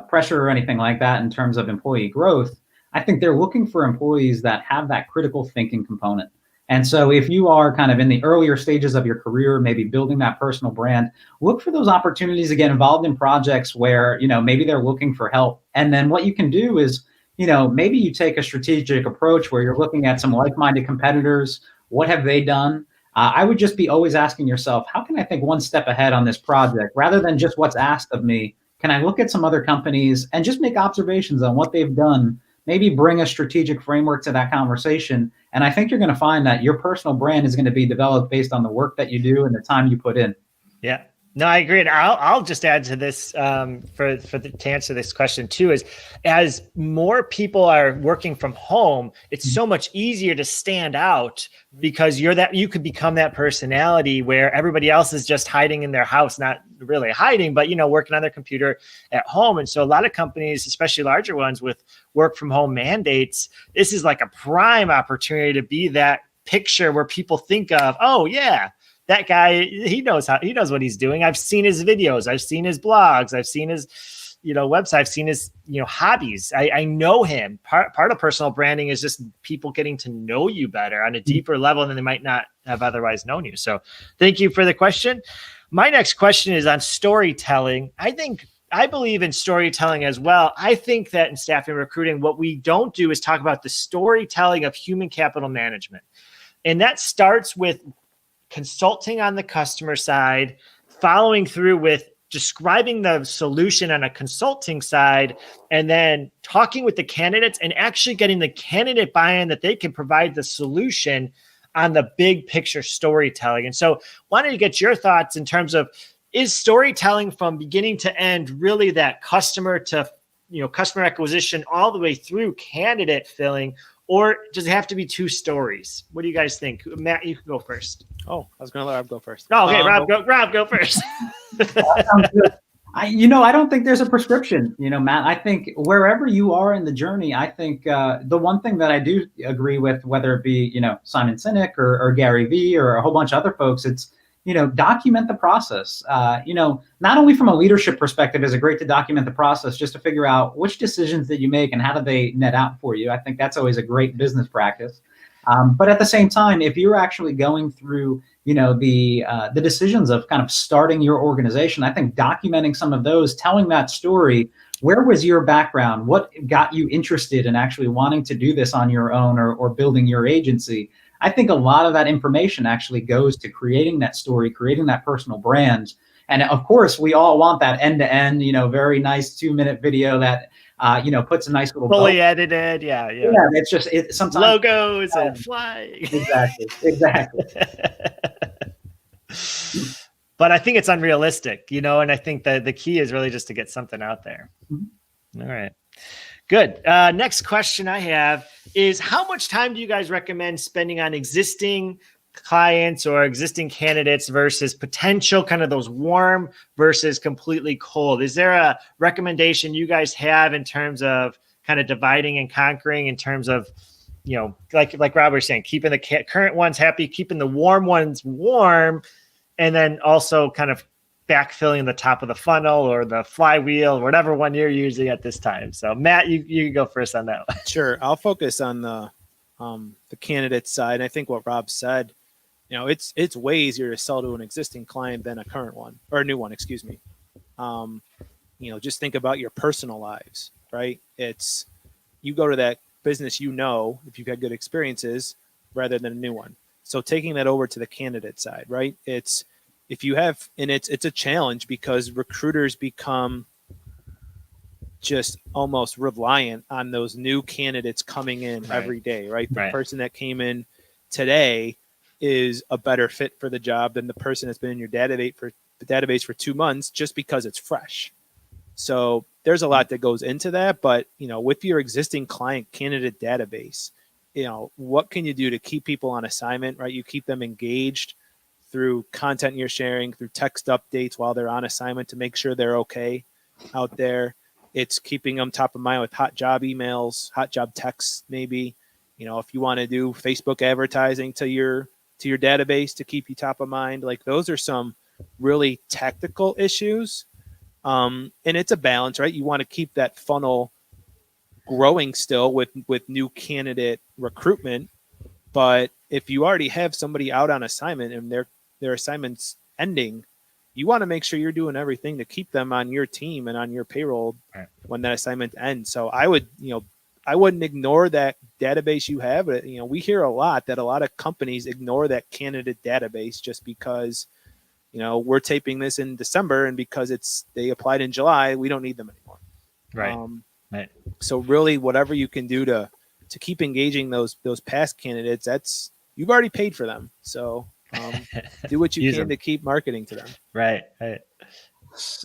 pressure or anything like that in terms of employee growth, I think they're looking for employees that have that critical thinking component. And so if you are kind of in the earlier stages of your career, maybe building that personal brand, look for those opportunities to get involved in projects where, maybe they're looking for help. And then what you can do is, maybe you take a strategic approach where you're looking at some like-minded competitors. What have they done? I would just be always asking yourself, how can I think one step ahead on this project rather than just what's asked of me? Can I look at some other companies and just make observations on what they've done? Maybe bring a strategic framework to that conversation. And I think you're going to find that your personal brand is going to be developed based on the work that you do and the time you put in. Yeah. No, I agree. And I'll just add to this to answer this question too, is as more people are working from home, it's so much easier to stand out because you could become that personality where everybody else is just hiding in their house, not really hiding, but, working on their computer at home. And so a lot of companies, especially larger ones with work from home mandates, this is like a prime opportunity to be that picture where people think of, oh yeah, that guy, he knows what he's doing. I've seen his videos. I've seen his blogs. I've seen his, website. I've seen his, hobbies. I know him. Part of personal branding is just people getting to know you better on a deeper level than they might not have otherwise known you. So thank you for the question. My next question is on storytelling. I believe in storytelling as well. I think that in staffing and recruiting, what we don't do is talk about the storytelling of human capital management. And that starts with consulting on the customer side, following through with describing the solution on a consulting side, and then talking with the candidates and actually getting the candidate buy-in that they can provide the solution on the big picture storytelling. And so wanted to get your thoughts in terms of, is storytelling from beginning to end really that customer to, customer acquisition all the way through candidate filling, or does it have to be two stories? What do you guys think? Matt, you can go first. Oh, I was going to let Rob go first. Oh, okay, Rob, go first. That sounds good. I don't think there's a prescription, Matt. I think wherever you are in the journey, I think the one thing that I do agree with, whether it be, Simon Sinek or Gary Vee or a whole bunch of other folks, it's, document the process. Not only from a leadership perspective is it great to document the process just to figure out which decisions that you make and how do they net out for you. I think that's always a great business practice. But at the same time, if you're actually going through, the decisions of kind of starting your organization, I think documenting some of those, telling that story, where was your background? What got you interested in actually wanting to do this on your own or building your agency? I think a lot of that information actually goes to creating that story, creating that personal brand. And of course, we all want that end-to-end, very nice 2-minute video that, puts a nice little fully edited. Yeah. It's just sometimes logos and flying. Exactly. But I think it's unrealistic, and I think that the key is really just to get something out there. Mm-hmm. All right. Good. Next question I have is, how much time do you guys recommend spending on existing clients or existing candidates versus potential kind of those warm versus completely cold? Is there a recommendation you guys have in terms of kind of dividing and conquering in terms of, like Rob was saying, keeping the current ones happy, keeping the warm ones warm, and then also kind of backfilling the top of the funnel or the flywheel, whatever one you're using at this time. So Matt, you go first on that one. Sure. I'll focus on the candidate side. I think what Rob said, it's way easier to sell to an existing client than a current one or a new one, excuse me. Just think about your personal lives, right? It's you go to that business, if you've had good experiences rather than a new one. So taking that over to the candidate side, right? It's a challenge because recruiters become just almost reliant on those new candidates coming in every day, right? The person that came in today is a better fit for the job than the person that's been in your database for 2 months just because it's fresh. So there's a lot that goes into that, but with your existing client candidate database, what can you do to keep people on assignment, right? You keep them engaged through content you're sharing, through text updates while they're on assignment to make sure they're okay out there. It's keeping them top of mind with hot job emails, hot job texts, maybe. If you want to do Facebook advertising to your database to keep you top of mind, like those are some really tactical issues. And it's a balance, right? You want to keep that funnel growing still with new candidate recruitment. But if you already have somebody out on assignment and their assignment's ending, you want to make sure you're doing everything to keep them on your team and on your payroll when that assignment ends. So I wouldn't ignore that database you have. We hear a lot that a lot of companies ignore that candidate database just because, we're taping this in December and because they applied in July, we don't need them anymore. Right. So really whatever you can do to keep engaging those past candidates, you've already paid for them. So do what you can to keep marketing to them. Right.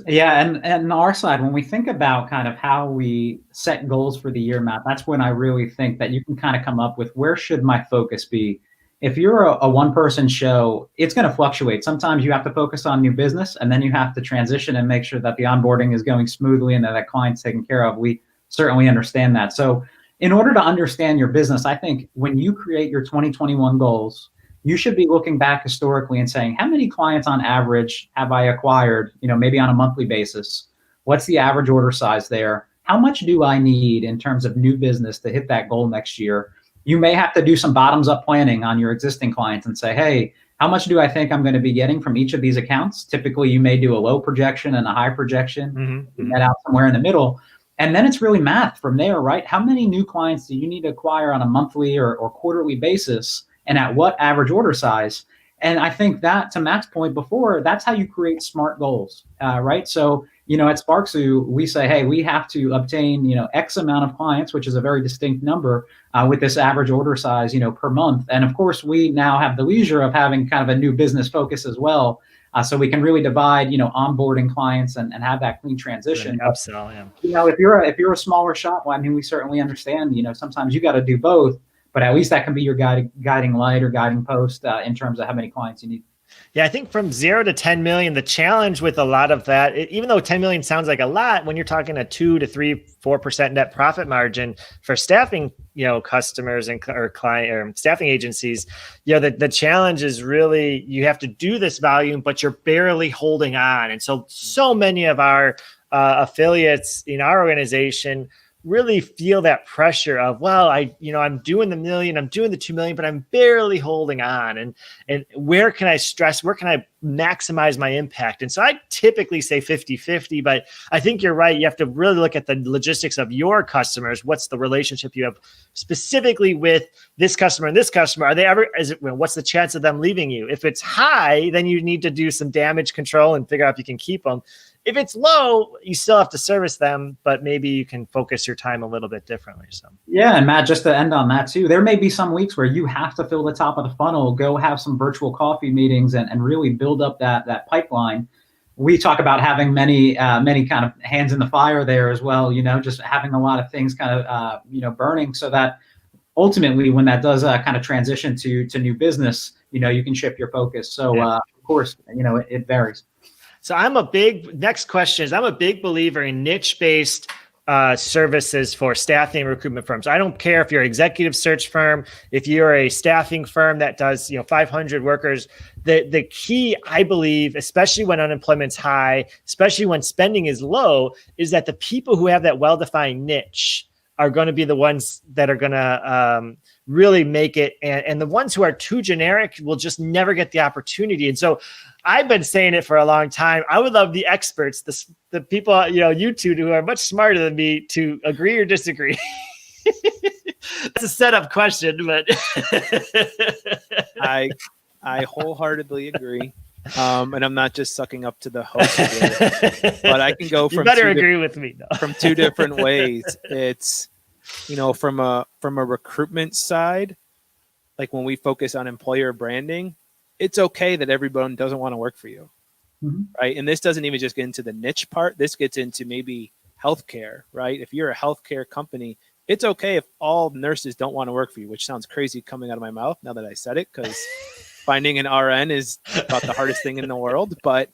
Yeah. And on our side, when we think about kind of how we set goals for the year, Matt, that's when I really think that you can kind of come up with where should my focus be? If you're a one-person show, it's going to fluctuate. Sometimes you have to focus on new business, and then you have to transition and make sure that the onboarding is going smoothly and that client's taken care of. We certainly understand that. So in order to understand your business, I think when you create your 2021 goals, you should be looking back historically and saying, how many clients on average have I acquired, maybe on a monthly basis? What's the average order size there? How much do I need in terms of new business to hit that goal next year? You may have to do some bottoms up planning on your existing clients and say, hey, how much do I think I'm going to be getting from each of these accounts? Typically, you may do a low projection and a high projection, net out somewhere in the middle. And then it's really math from there, right? How many new clients do you need to acquire on a monthly or quarterly basis, and at what average order size? And I think that, to Matt's point before, that's how you create smart goals, right? So, at Sparksu, we say, hey, we have to obtain, X amount of clients, which is a very distinct number with this average order size, per month. And of course, we now have the leisure of having kind of a new business focus as well. So we can really divide, onboarding clients and have that clean transition. Upsell, yeah. If you're a smaller shop, well, I mean, we certainly understand, sometimes you got to do both, but at least that can be your guiding light or guiding post in terms of how many clients you need. Yeah, I think from 0 to 10 million, the challenge with a lot of that, even though 10 million sounds like a lot, when you're talking a 2 to 4% net profit margin for staffing, customers or client or staffing agencies, the challenge is really you have to do this volume, but you're barely holding on. And so many of our affiliates in our organization really feel that pressure of, well, I'm doing the million, I'm doing the 2 million, but I'm barely holding on. And where can I stress? Where can I maximize my impact? And so I typically say 50-50, but I think you're right. You have to really look at the logistics of your customers. What's the relationship you have specifically with this customer and this customer? Are they ever, what's the chance of them leaving you? If it's high, then you need to do some damage control and figure out if you can keep them. If it's low, you still have to service them, but maybe you can focus your time a little bit differently. So yeah, and Matt, just to end on that too, there may be some weeks where you have to fill the top of the funnel, go have some virtual coffee meetings, and really build up that pipeline. We talk about having many kind of hands in the fire there as well. Just having a lot of things kind of burning, so that ultimately when that does kind of transition to new business, you can shift your focus. So of course, it varies. So next question is, I'm a big believer in niche-based services for staffing recruitment firms. I don't care if you're an executive search firm, if you're a staffing firm that does 500 workers. The key, I believe, especially when unemployment's high, especially when spending is low, is that the people who have that well-defined niche are going to be the ones that are going to really make it. And the ones who are too generic will just never get the opportunity. And so I've been saying it for a long time. I would love the experts, the people, you two who are much smarter than me, to agree or disagree. That's a setup question, but I wholeheartedly agree. And I'm not just sucking up to the host here, but I can go from you better agree with me from two different ways. It's, from a recruitment side, like when we focus on employer branding, it's okay that everyone doesn't want to work for you. Mm-hmm. Right. And this doesn't even just get into the niche part. This gets into maybe healthcare, right? If you're a healthcare company, it's okay if all nurses don't want to work for you, which sounds crazy coming out of my mouth now that I said it, because finding an RN is about the hardest thing in the world, but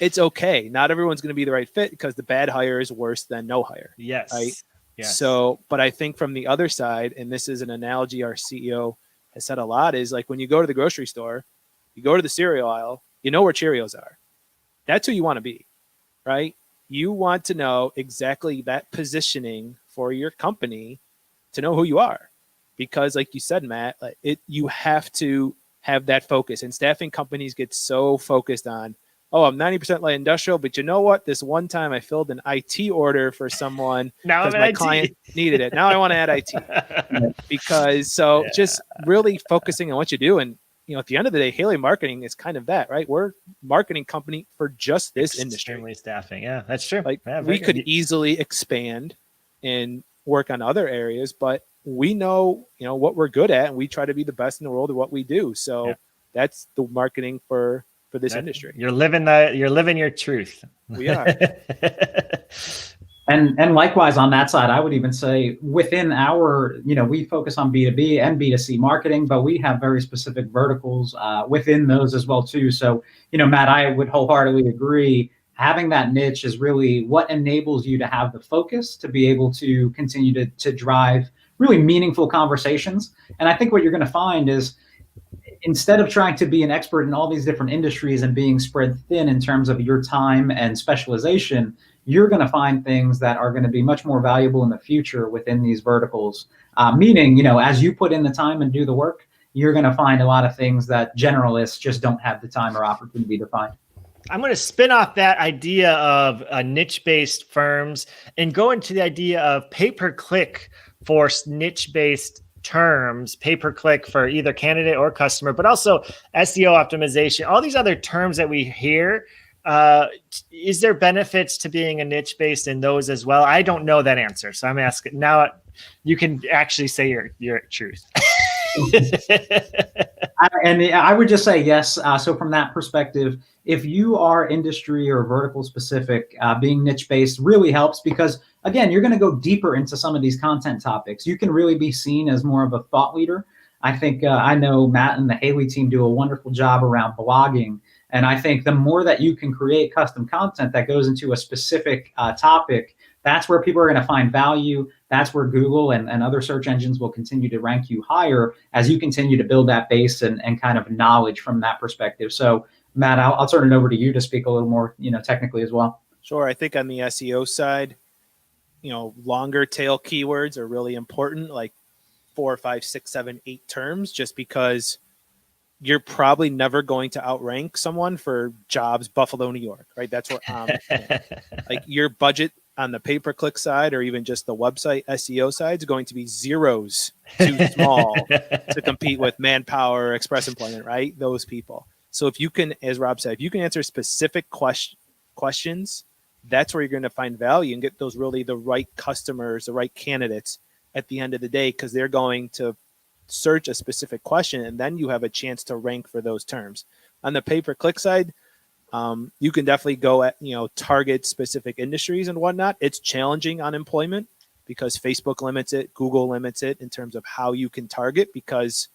it's okay. Not everyone's going to be the right fit, because the bad hire is worse than no hire. Yes. Right. Yes. So, but I think from the other side, and this is an analogy our CEO has said a lot, is like when you go to the grocery store, you go to the cereal aisle, you know where Cheerios are. That's who you want to be, right? You want to know exactly that positioning for your company to know who you are, because like you said, Matt, you have to have that focus. And staffing companies get so focused on, oh, I'm 90% light industrial, but you know what? This one time I filled an IT order for someone because my client needed it. Now I want to add IT because just really focusing on what you do. And at the end of the day, Haley Marketing is kind of that, right? We're a marketing company for just this industry. Extremely staffing. Yeah, that's true. Like we could easily expand and work on other areas, but we know, what we're good at, and we try to be the best in the world at what we do. So that's the marketing for this industry. You're living your truth. We are. And likewise on that side, I would even say within our, we focus on B2B and B2C marketing, but we have very specific verticals within those as well too. So, Matt, I would wholeheartedly agree. Having that niche is really what enables you to have the focus to be able to continue to drive really meaningful conversations. And I think what you're going to find is, instead of trying to be an expert in all these different industries and being spread thin in terms of your time and specialization, you're going to find things that are going to be much more valuable in the future within these verticals. Meaning, as you put in the time and do the work, you're going to find a lot of things that generalists just don't have the time or opportunity to find. I'm going to spin off that idea of niche-based firms and go into the idea of pay-per-click for niche-based terms, pay-per-click for either candidate or customer, but also SEO optimization, all these other terms that we hear. Is there benefits to being a niche-based in those as well? I don't know that answer. So I'm asking now. You can actually say your truth. And I would just say yes. So from that perspective, if you are industry or vertical specific, being niche-based really helps, because again, you're going to go deeper into some of these content topics. You can really be seen as more of a thought leader. I think I know Matt and the Haley team do a wonderful job around blogging. And I think the more that you can create custom content that goes into a specific topic, that's where people are going to find value. That's where Google and other search engines will continue to rank you higher as you continue to build that base and kind of knowledge from that perspective. So, Matt, I'll turn it over to you to speak a little more, technically as well. Sure. I think on the SEO side, longer tail keywords are really important, like 4, 5, 6, 7, 8 terms, just because you're probably never going to outrank someone for jobs, Buffalo, New York, right? That's what, like your budget on the pay-per-click side, or even just the website SEO side, is going to be zeros too small to compete with Manpower, Express Employment, right? Those people. So if you can, as Rob said, if you can answer specific questions, that's where you're going to find value and get those really the right customers, the right candidates at the end of the day, because they're going to search a specific question, and then you have a chance to rank for those terms. On the pay-per-click side, you can definitely go at, target specific industries and whatnot. It's challenging on employment because Facebook limits it, Google limits it in terms of how you can target, because,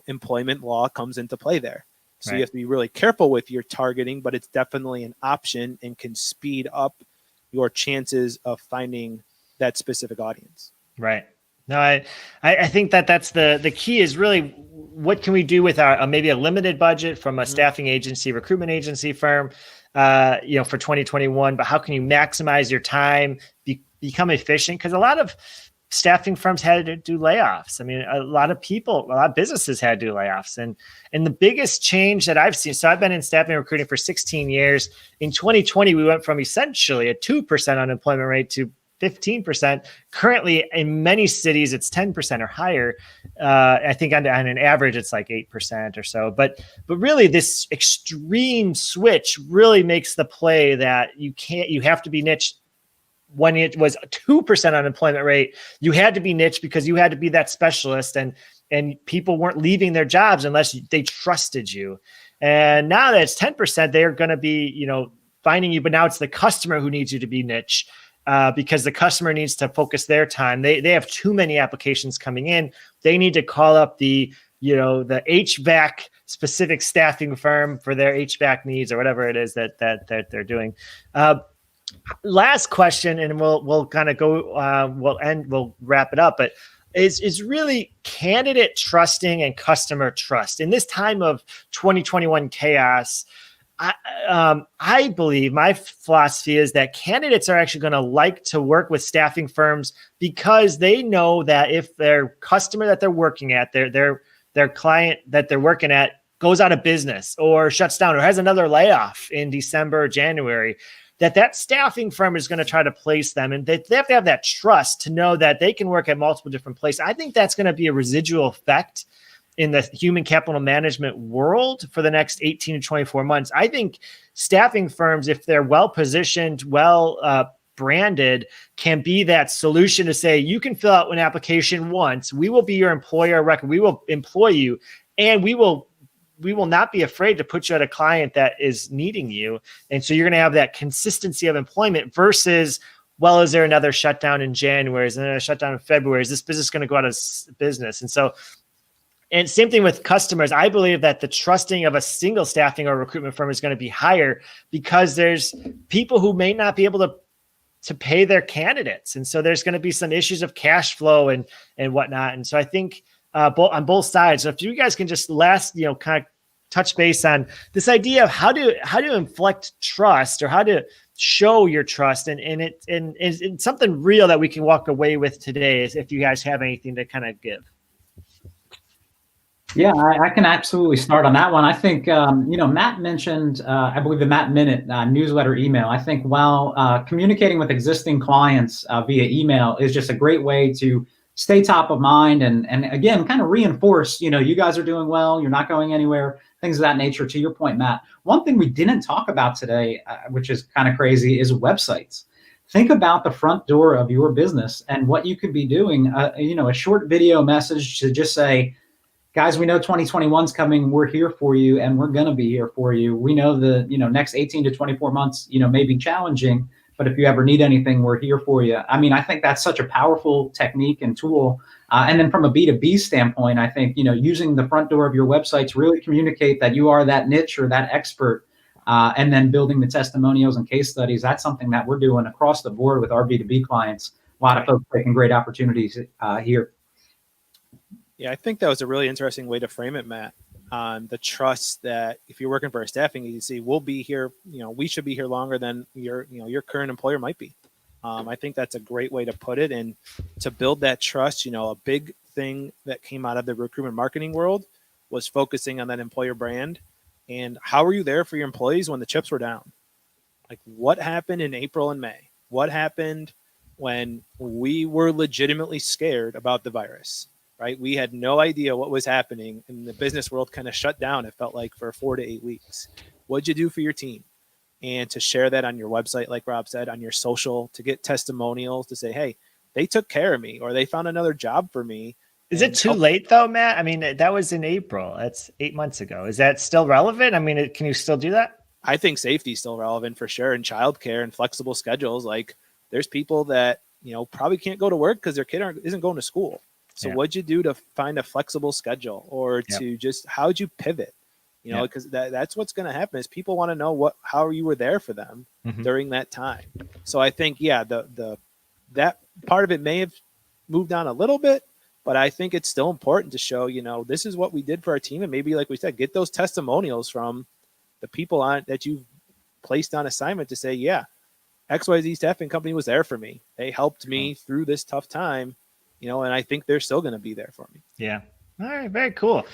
employment law comes into play there. So You have to be really careful with your targeting, but it's definitely an option and can speed up your chances of finding that specific audience. Right. No, I think that's the key is really what can we do with our maybe a limited budget from a staffing agency, recruitment agency firm, for 2021, but how can you maximize your time, become efficient? Because a lot of staffing firms had to do layoffs. I mean, a lot of businesses had to do layoffs. And the biggest change that I've seen, so I've been in staffing and recruiting for 16 years. In 2020, we went from essentially a 2% unemployment rate to 15%. Currently, in many cities, it's 10% or higher. I think on an average, it's like 8% or so. But really, this extreme switch really makes the play that you have to be niche. When it was a 2% unemployment rate, you had to be niche because you had to be that specialist, and people weren't leaving their jobs unless they trusted you. And now that it's 10%, they're going to be, finding you, but now it's the customer who needs you to be niche. Because the customer needs to focus their time. They have too many applications coming in. They need to call up the HVAC specific staffing firm for their HVAC needs or whatever it is that they're doing. Last question, and we'll kind of go. We'll wrap it up. But is really candidate trusting and customer trust in this time of 2021 chaos. I believe my philosophy is that candidates are actually going to like to work with staffing firms because they know that if their customer that they're working at, their client that they're working at goes out of business or shuts down or has another layoff in December or January, that staffing firm is going to try to place them. And they have to have that trust to know that they can work at multiple different places. I think that's going to be a residual effect in the human capital management world for the next 18 to 24 months. I think staffing firms, if they're well-positioned, branded, can be that solution to say, you can fill out an application once, we will be your employer of record, we will employ you, and we will not be afraid to put you at a client that is needing you. And so you're going to have that consistency of employment versus, well, is there another shutdown in January? Is there another shutdown in February? Is this business going to go out of business? And same thing with customers. I believe that the trusting of a single staffing or recruitment firm is going to be higher because there's people who may not be able to pay their candidates. And so there's going to be some issues of cash flow and whatnot. And so I think on both sides. So if you guys can just kind of touch base on this idea of how to inflect trust or how to show your trust and it's something real that we can walk away with today, is if you guys have anything to kind of give. Yeah, I can absolutely start on that one. I think, Matt mentioned, I believe the Matt Minute newsletter email. I think while communicating with existing clients via email is just a great way to stay top of mind and again, kind of reinforce, you guys are doing well, you're not going anywhere, things of that nature. To your point, Matt, one thing we didn't talk about today, which is kind of crazy, is websites. Think about the front door of your business and what you could be doing, a short video message to just say, guys, we know 2021's coming. We're here for you, and we're going to be here for you. We know the next 18 to 24 months, may be challenging, but if you ever need anything, we're here for you. I mean, I think that's such a powerful technique and tool. And then from a B2B standpoint, I think, using the front door of your website to really communicate that you are that niche or that expert, and then building the testimonials and case studies, that's something that we're doing across the board with our B2B clients. A lot of folks taking great opportunities here. Yeah, I think that was a really interesting way to frame it, Matt, on the trust that if you're working for a staffing agency, we'll be here, we should be here longer than your current employer might be. I think that's a great way to put it. And to build that trust, a big thing that came out of the recruitment marketing world was focusing on that employer brand. And how were you there for your employees when the chips were down? Like, what happened in April and May? What happened when we were legitimately scared about the virus? Right? We had no idea what was happening, and the business world kind of shut down. It felt like for 4 to 8 weeks. What'd you do for your team? And to share that on your website, like Rob said, on your social, to get testimonials to say, hey, they took care of me, or they found another job for me. Is it too late though, Matt? I mean, that was in April. That's 8 months ago. Is that still relevant? I mean, can you still do that? I think safety is still relevant for sure. And childcare and flexible schedules. Like, there's people that, probably can't go to work because their kid isn't going to school. So what'd you do to find a flexible schedule, or to just, how'd you pivot? you know, because that's what's going to happen is people want to know how you were there for them during that time. So I think, that part of it may have moved on a little bit, but I think it's still important to show, you know, this is what we did for our team. And maybe, like we said, get those testimonials from the people that you've placed on assignment to say, yeah, XYZ staffing company was there for me. They helped me through this tough time, you know, and I think they're still going to be there for me. Yeah. All right. Very cool.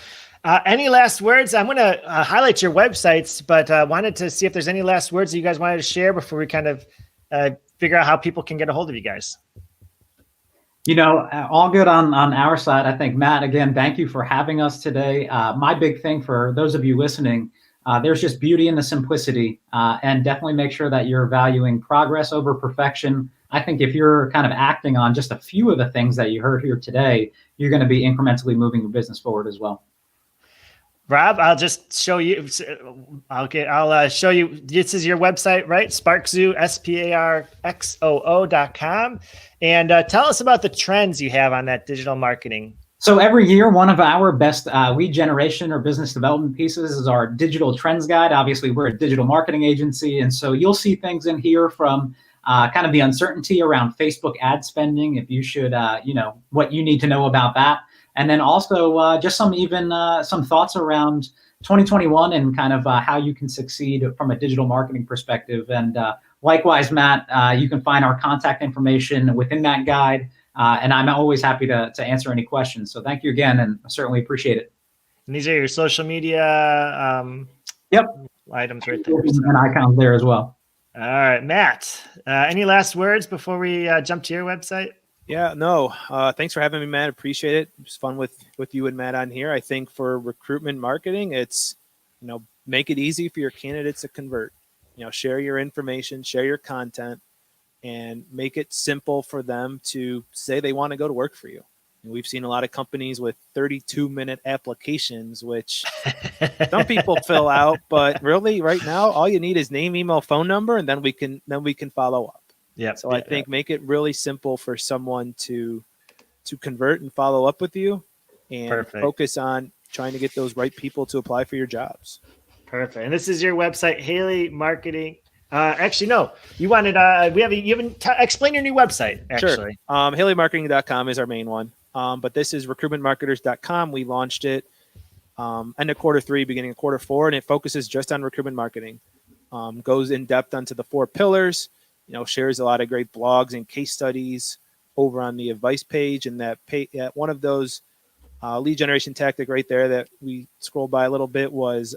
Any last words? I'm going to highlight your websites, but wanted to see if there's any last words that you guys wanted to share before we kind of figure out how people can get a hold of you guys. You know, all good on our side. I think, Matt, again, thank you for having us today. My big thing for those of you listening, there's just beauty in the simplicity, and definitely make sure that you're valuing progress over perfection. I think if you're kind of acting on just a few of the things that you heard here today, you're going to be incrementally moving your business forward as well. Rob, I'll just show you. I'll show you. This is your website, right? SparkZoo, SPARXOO.com. And tell us about the trends you have on that digital marketing. So every year, one of our best lead generation or business development pieces is our digital trends guide. Obviously, we're a digital marketing agency. And so you'll see things in here from kind of the uncertainty around Facebook ad spending, if you should, what you need to know about that. And then also just some thoughts around 2021 and kind of how you can succeed from a digital marketing perspective. And likewise, Matt, you can find our contact information within that guide. And I'm always happy to answer any questions. So thank you again, and I certainly appreciate it. And these are your social media items right there. And icons there as well. All right, Matt, any last words before we jump to your website? Yeah, no. Thanks for having me, Matt. Appreciate it. It was fun with you and Matt on here. I think for recruitment marketing, it's, you know, make it easy for your candidates to convert. You know, share your information, share your content, and make it simple for them to say they want to go to work for you. And we've seen a lot of companies with 32-minute applications, which some people fill out, but really right now, all you need is name, email, phone number, and then we can follow up. Yeah. So I think make it really simple for someone to convert and follow up with you, and focus on trying to get those right people to apply for your jobs. Perfect. And this is your website, Haley Marketing. Actually, no, you wanted, explain your new website, actually. Sure. HaleyMarketing.com is our main one. But this is recruitmentmarketers.com. We launched it end of Q3, beginning of Q4, and it focuses just on recruitment marketing. Goes in depth onto the 4 pillars, you know, shares a lot of great blogs and case studies over on the advice page. And one of those lead generation tactic right there that we scrolled by a little bit was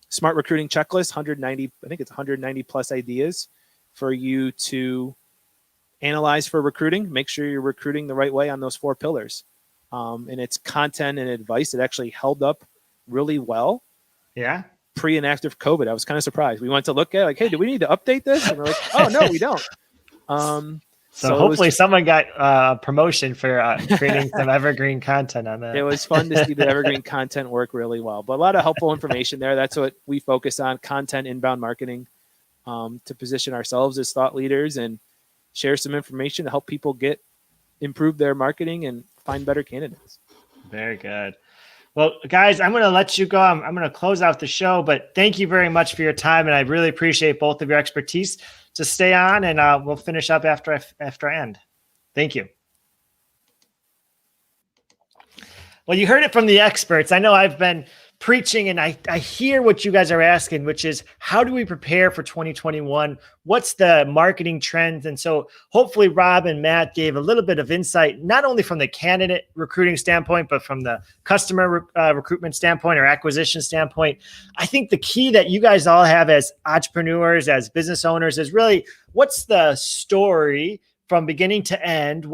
Smart Recruiting Checklist, 190, I think it's 190 plus ideas for you to analyze for recruiting. Make sure you're recruiting the right way on those 4 pillars. And it's content and advice that actually held up really well. Yeah. Pre and after COVID. I was kind of surprised. We went to look at it, like, hey, do we need to update this? And we're like, oh, no, we don't. So hopefully someone got promotion for creating some evergreen content on that. It was fun to see the evergreen content work really well. But a lot of helpful information there. That's what we focus on, content inbound marketing, to position ourselves as thought leaders and share some information to help people improve their marketing and find better candidates. Very good. Well, guys, I'm going to let you go. I'm going to close out the show, but thank you very much for your time. And I really appreciate both of your expertise. Just stay on and we'll finish up after I end. Thank you. Well, you heard it from the experts. I know I've been preaching and I hear what you guys are asking, which is how do we prepare for 2021? What's the marketing trends? And so hopefully Rob and Matt gave a little bit of insight, not only from the candidate recruiting standpoint, but from the customer recruitment standpoint or acquisition standpoint. I think the key that you guys all have as entrepreneurs, as business owners is really what's the story from beginning to end?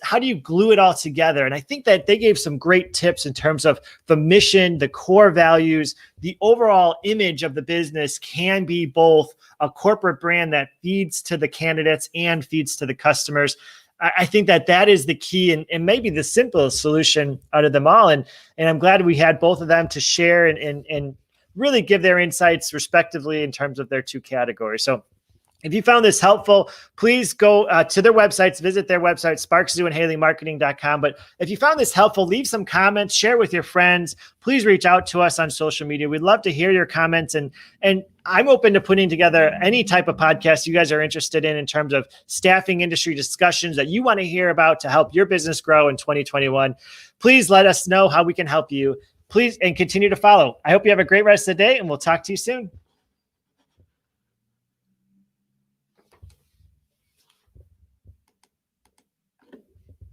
How do you glue it all together? And I think that they gave some great tips in terms of the mission, the core values, the overall image of the business can be both a corporate brand that feeds to the candidates and feeds to the customers. I think that is the key and maybe the simplest solution out of them all. And I'm glad we had both of them to share and really give their insights respectively in terms of their 2 categories. So If you found this helpful, please go to their websites, visit their website, sparkszoo and haleymarketing.com. But if you found this helpful, leave some comments, share with your friends. Please reach out to us on social media. We'd love to hear your comments. And I'm open to putting together any type of podcast you guys are interested in terms of staffing industry discussions that you want to hear about to help your business grow in 2021. Please let us know how we can help you. Please, and continue to follow. I hope you have a great rest of the day, and we'll talk to you soon.